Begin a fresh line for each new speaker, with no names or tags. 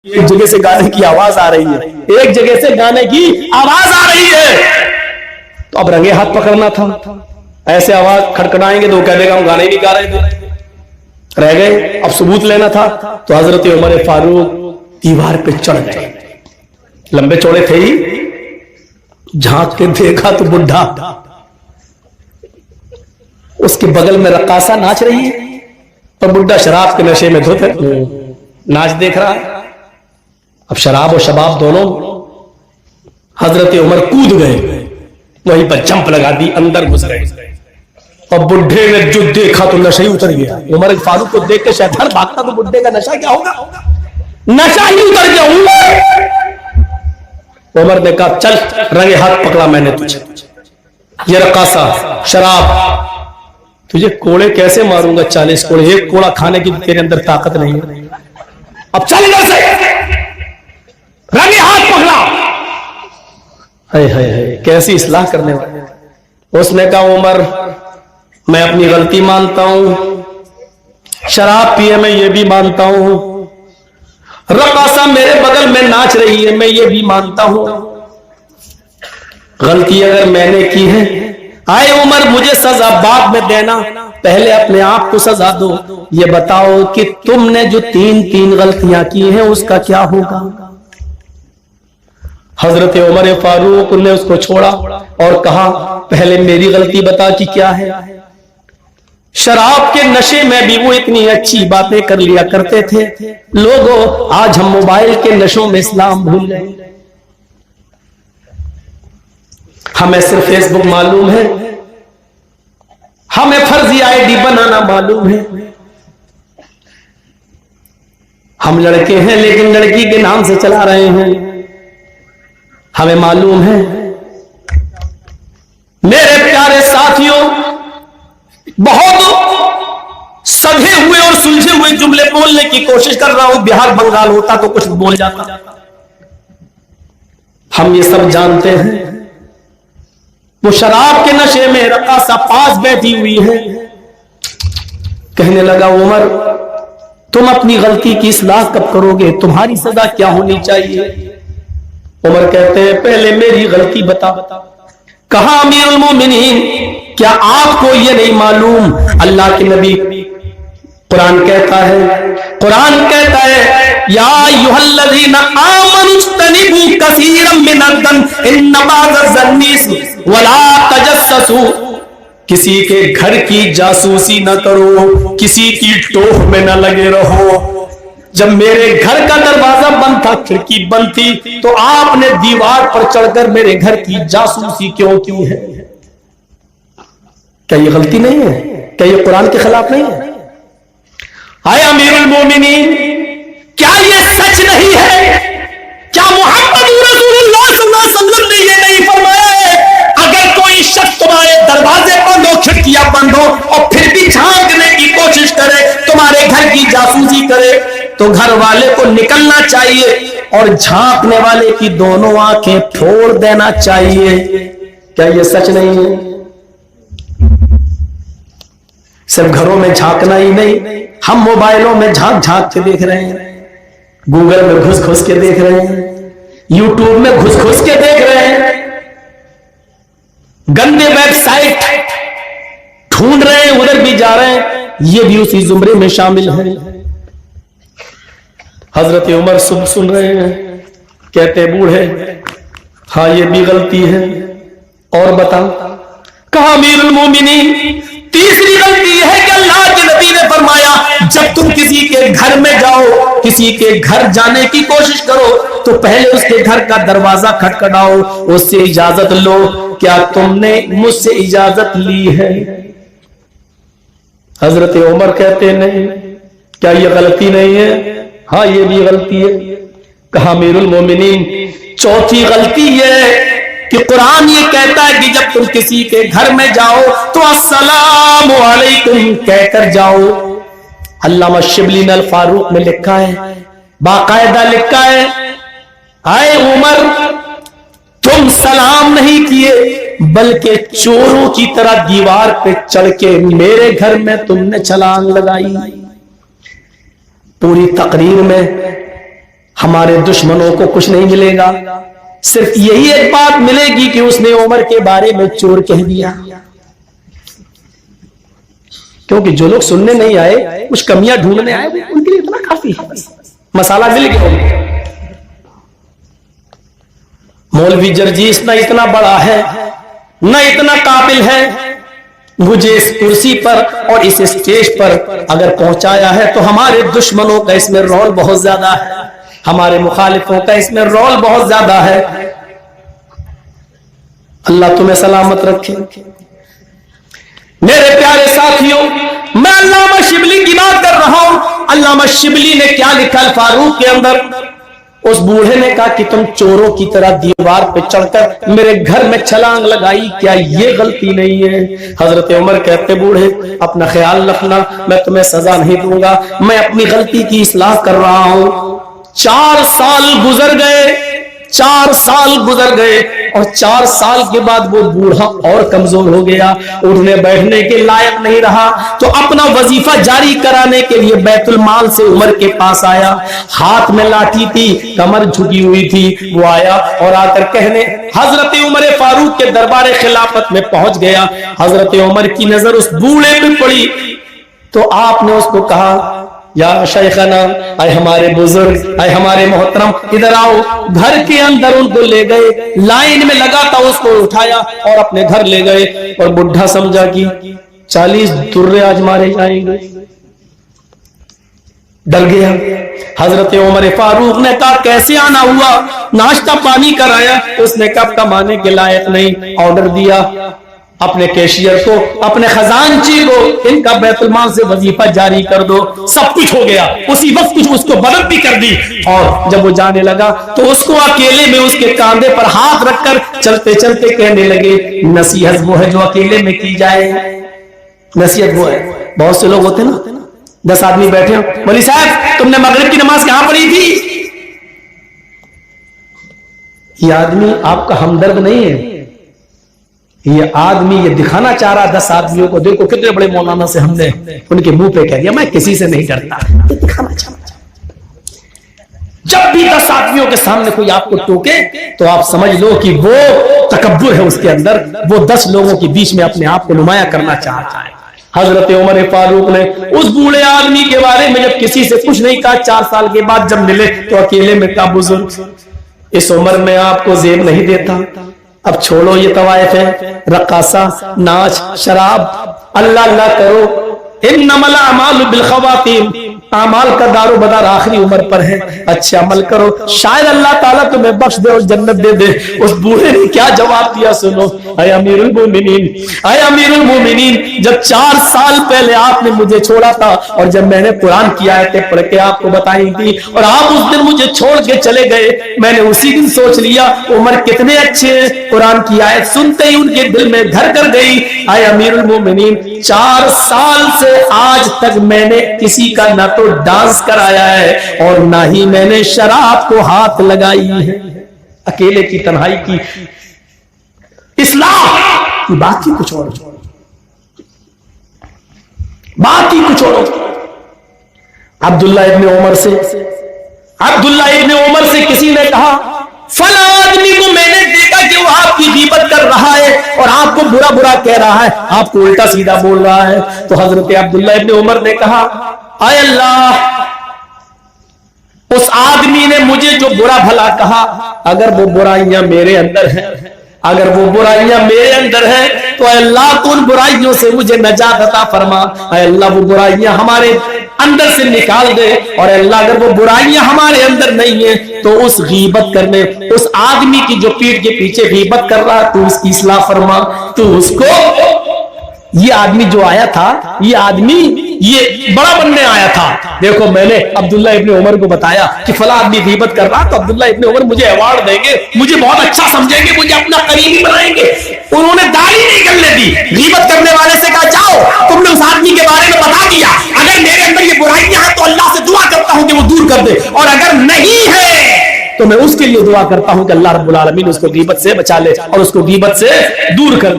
एक जगह से गाने की आवाज आ रही है, एक जगह से गाने की आवाज आ रही है, तो अब रंगे हाथ पकड़ना था। ऐसे आवाज खड़खड़ाएंगे तो कह देगा हम गाने नहीं गा रहे थे, रह गए। अब सबूत लेना था तो हजरत उमर फारूक दीवार पे चढ़ गए, लंबे चौड़े थे ही, झांक के देखा तो बुढ़ा उसके बगल में रक्कासा नाच रही है, और बुढ़ा शराब के नशे में धुत नाच देख रहा है। अब शराब और शबाब दोनों, हजरत उमर कूद गए, वहीं पर जंप लगा दी, अंदर घुस गए। और बुढ़े ने जो देखा तो नशा ही उतर गया। उमर फारूक को देख के शैतान भागता तो बुढ़े का नशा क्या होगा, नशा ही उतर गया। उमर ने कहा चल, रंगे हाथ पकड़ा मैंने तुझे, ये रकासा शराब, तुझे कोड़े कैसे मारूंगा, 40 कोड़े, एक कोड़ा खाने की तेरे अंदर ताकत नहीं है, अब चल इधर से। रंगे हाथ पकड़ा, हाय हाय हाय, कैसी इस्लाह करने वाले। उसने कहा उमर मैं अपनी गलती मानता हूं, शराब पिए मैं ये भी मानता हूं, रकासा मेरे बगल में नाच रही है मैं ये भी मानता हूं, गलती अगर मैंने की है, आए उमर मुझे सजा बाद में देना, पहले अपने आप को सजा दो। ये बताओ कि तुमने जो तीन गलतियां की हैं उसका क्या होगा। हजरत उमर फारूक ने उसको छोड़ा और कहा पहले मेरी गलती बता कि क्या है। शराब के नशे में भी वो इतनी अच्छी बातें कर लिया करते थे। लोगों आज हम मोबाइल के नशों में इस्लाम भूल गए, हमें सिर्फ फेसबुक मालूम है, हमें फर्जी आईडी बनाना मालूम है। हम लड़के हैं लेकिन लड़की के नाम से चला रहे हैं, हमें मालूम है। मेरे प्यारे साथियों, बहुत सधे हुए और सुलझे हुए जुमले बोलने की कोशिश कर रहा हूं, बिहार बंगाल होता तो कुछ बोल जाता। हम ये सब जानते हैं। वो शराब के नशे में रकासा पास बैठी हुई है, कहने लगा उमर तुम अपनी गलती की इस्लाह कब करोगे, तुम्हारी सजा क्या होनी चाहिए। उमर कहते हैं पहले मेरी गलती बता। कहा अमीरुल मोमिनीन क्या आपको ये नहीं मालूम, अल्लाह के नबी कुरान कहता है या अय्युहल्लज़ीना आमनुज्तनिबू कसीरम मिनज़्ज़न इन्न बाज़-ज़न्नी वला तजस्ससू, किसी के घर की जासूसी न करो, किसी की टोह में न लगे रहो। जब मेरे घर का दरवाजा बंद था, खिड़की बंद थी, तो आपने दीवार पर चढ़कर मेरे घर की जासूसी क्यों की है। क्या ये गलती नहीं है, क्या ये कुरान के खिलाफ नहीं है। आए अमीरुल मोमिनीन क्या ये सच नहीं है, क्या मोहम्मद रसूलुल्लाह सल्लल्लाहु अलैहि वसल्लम ने ये नहीं फरमाया है अगर कोई शख्स तुम्हारे दरवाजे बंद हो, खिड़कियां बंद हो और फिर भी झांकने की कोशिश करे, तुम्हारे घर की जासूसी करे, तो घर वाले को निकलना चाहिए और झांकने वाले की दोनों आंखें फोड़ देना चाहिए। क्या ये सच नहीं है। सिर्फ घरों में झांकना ही नहीं, हम मोबाइलों में झांक के देख रहे हैं, गूगल में घुस के देख रहे हैं, यूट्यूब में घुस के देख रहे हैं, गंदे वेबसाइट ढूंढ रहे हैं, उधर भी जा रहे हैं, ये भी उसी जुमरे में शामिल है। हजरत उमर सुन रहे हैं, कहते बूढ़े हाँ ये भी गलती है, और बता। कहा अमीरुल मोमिनीन तीसरी गलती है कि अल्लाह के नबी ने फरमाया जब तुम किसी के घर में जाओ, किसी के घर जाने की कोशिश करो, तो पहले उसके घर का दरवाजा खटखटाओ, उससे इजाजत लो, क्या तुमने मुझसे इजाजत ली है। हजरत उमर कहते नहीं, क्या ये गलती नहीं है। हाँ ये भी गलती है। कहा अमीरुल मोमिनीन चौथी गलती है कि कुरान ये कहता है कि जब तुम किसी के घर में जाओ तो अस्सलामु अलैकुम कहकर जाओ। अल्लामा शिबली ने अल फारूक में लिखा है, बाकायदा लिखा है, आए उमर तुम सलाम नहीं किए बल्कि चोरों की तरह दीवार पे चढ़ के मेरे घर में तुमने छलांग लगाई। पूरी तकरीर में हमारे दुश्मनों को कुछ नहीं मिलेगा, सिर्फ यही एक बात मिलेगी कि उसने उमर के बारे में चोर कह दिया। क्योंकि जो लोग सुनने नहीं आए, कुछ कमियां ढूंढने आए, उनके लिए इतना काफी है, मसाला मिल गया। मौलवी जर्जीस ना इतना बड़ा है, ना इतना काबिल है, मुझे इस कुर्सी पर और इस स्टेज पर अगर पहुंचाया है तो हमारे दुश्मनों का इसमें रोल बहुत ज्यादा है, हमारे मुखालिफों का इसमें रोल बहुत ज्यादा है। अल्लाह तुम्हें सलामत रखे। मेरे प्यारे साथियों, मैं अल्लामा शिबली की बात कर रहा हूं। अल्लामा शिबली ने क्या लिखा फारूक के अंदर? उस बूढ़े ने कहा कि तुम चोरों की तरह दीवार पे चढ़कर मेरे घर में छलांग लगाई, क्या ये गलती नहीं है? हजरत उमर कहते, बूढ़े अपना ख्याल रखना, मैं तुम्हें सजा नहीं दूंगा, मैं अपनी गलती की इस्लाह कर रहा हूं। 4 साल गुजर गए, 4 साल गुजर गए और 4 साल के बाद वो बूढ़ा और कमजोर हो गया, उठने बैठने के लायक नहीं रहा। तो अपना वजीफा जारी कराने के लिए बैतुल माल से उमर के पास आया, हाथ में लाठी थी, कमर झुकी हुई थी। वो आया और आकर कहने हजरत उमर फारूक के दरबार खिलाफत में पहुंच गया। हजरत उमर की नजर उस बूढ़े पे पड़ी तो आपने उसको कहा, या शेखना, आए हमारे बुजुर्ग, आए हमारे मोहतरम, इधर आओ। घर के अंदर उनको ले गए, लाइन में लगा था, उसको उठाया और अपने घर ले गए। और बुढ़ा समझा कि 40 दुर्रे आज मारे जाएंगे, डर गया। हजरत उमर फारूक ने कहा, कैसे आना हुआ? नाश्ता पानी कराया, उसने कब कमाने के लायक नहीं। ऑर्डर दिया अपने कैशियर को, अपने खजानची को, इनका बैतुल माल से वजीफा जारी कर दो। सब कुछ हो गया, उसी वक्त कुछ उसको मदद भी कर दी। और जब वो जाने लगा तो उसको अकेले में उसके कांधे पर हाथ रखकर चलते चलते कहने लगे, नसीहत वो है जो अकेले में की जाए। नसीहत वो है, बहुत से लोग होते ना, 10 आदमी बैठे हो, मौलवी साहब तुमने मगरिब की नमाज कहां पढ़ी थी? ये आदमी आपका हमदर्द नहीं है, ये आदमी ये दिखाना चाह रहा 10 आदमियों को, देखो कितने बड़े मौलाना से हमने उनके मुंह पे कह दिया मैं किसी से नहीं डरता, ये दिखाना चाहता। जब भी 10 आदमियों के सामने कोई आपको टोके तो आप समझ लो कि वो तकब्बुर है उसके अंदर, वो 10 लोगों के बीच में अपने आप को नुमाया करना चाहता है। हजरत उमर फारूक ने उस बूढ़े आदमी के बारे में जब किसी से कुछ नहीं कहा, 4 साल के बाद जब मिले तो अकेले में कहा, बुजुर्ग इस उम्र में आपको जेब नहीं देता, अब छोड़ो ये तवायफ है, रक्कासा, नाच, शराब, अल्लाह अल्लाह करो। इन्नमल अमालु बिल खवातीम, अमाल का दारो बदार आखिरी उम्र पर है, अच्छे अमल करो, शायद अल्लाह ताला तुम्हें बख्श दे और जन्नत दे दे। उस बूढ़े ने क्या जवाब दिया सुनो, अय अमीरुल मोमिनीन, अय अमीरुल मोमिनीन, जब 4 साल पहले आपने मुझे छोड़ा था और जब मैंने कुरान की आयतें पढ़ के आपको बताई थी और आप उस दिन मुझे छोड़ के चले गए, मैंने उसी दिन सोच लिया उमर कितने अच्छे हैं, कुरान की आयत सुनते ही उनके दिल में घर कर गई। अय अमीरुल मोमिनीन, 4 साल से आज तक मैंने किसी का ना तो डांस कराया है और ना ही मैंने शराब को हाथ लगाई है। अकेले की तन्हाई की इस्लाह की बात ही कुछ और, बात ही कुछ और। अब्दुल्ला इब्ने उमर से किसी ने कहा, फला आदमी को मैंने देखा कि वो आपकी गीबत कर रहा है और आपको बुरा बुरा कह रहा है, आपको उल्टा सीधा बोल रहा है। तो हजरत अब्दुल्ला इब्ने उमर ने कहा, आय अल्लाह, उस आदमी ने मुझे जो बुरा भला कहा, अगर वो बुराइयां मेरे अंदर हैं, अगर वो बुराइयां मेरे अंदर हैं तो अल्लाह तो उन बुराइयों से मुझे नजात अता फरमा। अल्लाह वो बुराइयां हमारे अंदर से निकाल दे, और अल्लाह अगर वो बुराइयां हमारे अंदर नहीं है तो उस गीबत करने, उस आदमी की जो पीठ के पीछे गीबत कर रहा, तू उसकी इस्लाह फरमा, तू उसको, ये आदमी जो आया था, ये आदमी ये बड़ा बनने आया था। देखो मैंने अब्दुल्ला इब्ने उमर को बताया कि फला आदमी गीबत कर रहा, तो अब्दुल्ला इब्ने उमर मुझे अवार्ड देंगे, मुझे बहुत अच्छा समझेंगे, मुझे अपना करीबी बनाएंगे। उन्होंने दाढ़ी नहीं करने दी, गीबत करने वाले से कहा, जाओ तुमने उस आदमी के बारे में बता दिया, अगर मेरे अंदर ये बुराइयां हैं तो अल्लाह से दुआ करता हूं कि वो दूर कर दे, और अगर नहीं है तो मैं उसके लिए दुआ करता हूं कि अल्लाह रब्बुल आलमीन उसको गीबत से बचा ले और उसको गीबत से दूर कर दे।